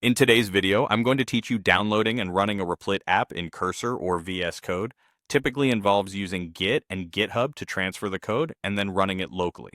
In today's video, I'm going to teach you downloading and running a Replit app in Cursor or VS Code. Typically involves using Git and GitHub to transfer the code and then running it locally.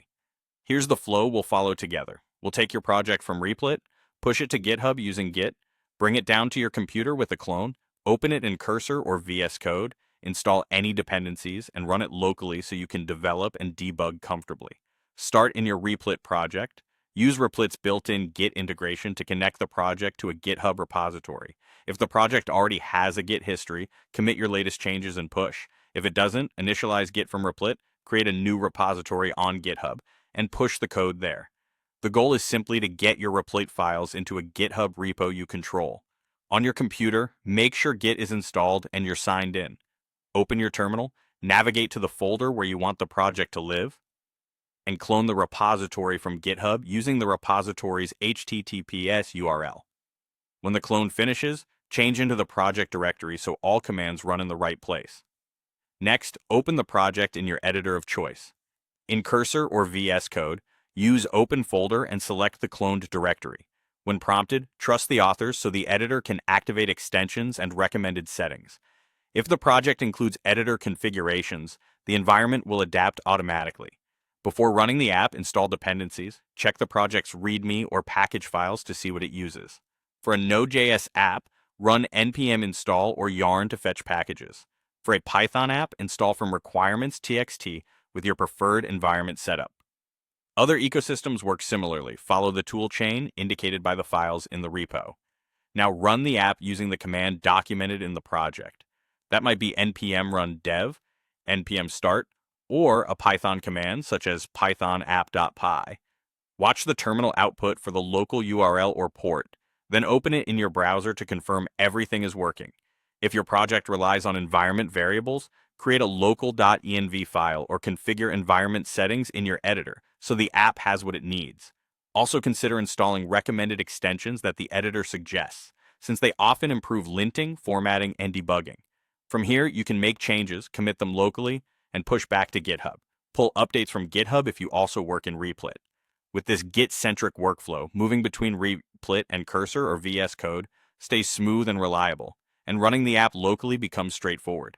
Here's the flow we'll follow together. We'll take your project from Replit, push it to GitHub using Git, bring it down to your computer with a clone, open it in Cursor or VS Code, install any dependencies, and run it locally so you can develop and debug comfortably. Start in your Replit project. Use Replit's built-in Git integration to connect the project to a GitHub repository. If the project already has a Git history, commit your latest changes and push. If it doesn't, initialize Git from Replit, create a new repository on GitHub, and push the code there. The goal is simply to get your Replit files into a GitHub repo you control. On your computer, make sure Git is installed and you're signed in. Open your terminal, navigate to the folder where you want the project to live, and clone the repository from GitHub using the repository's HTTPS URL. When the clone finishes, change into the project directory so all commands run in the right place. Next, open the project in your editor of choice. In Cursor or VS Code, use Open Folder and select the cloned directory. When prompted, trust the authors so the editor can activate extensions and recommended settings. If the project includes editor configurations, the environment will adapt automatically. Before running the app, install dependencies, check the project's README or package files to see what it uses. For a Node.js app, run npm install or yarn to fetch packages. For a Python app, install from requirements.txt with your preferred environment setup. Other ecosystems work similarly. Follow the tool chain indicated by the files in the repo. Now run the app using the command documented in the project. That might be npm run dev, npm start, or a Python command such as python app.py. Watch the terminal output for the local URL or port, then open it in your browser to confirm everything is working. If your project relies on environment variables, create a local.env file or configure environment settings in your editor so the app has what it needs. Also consider installing recommended extensions that the editor suggests, since they often improve linting, formatting, and debugging. From here, you can make changes, commit them locally, and push back to GitHub. Pull updates from GitHub if you also work in Replit. With this Git-centric workflow, moving between Replit and Cursor or VS Code stays smooth and reliable, and running the app locally becomes straightforward.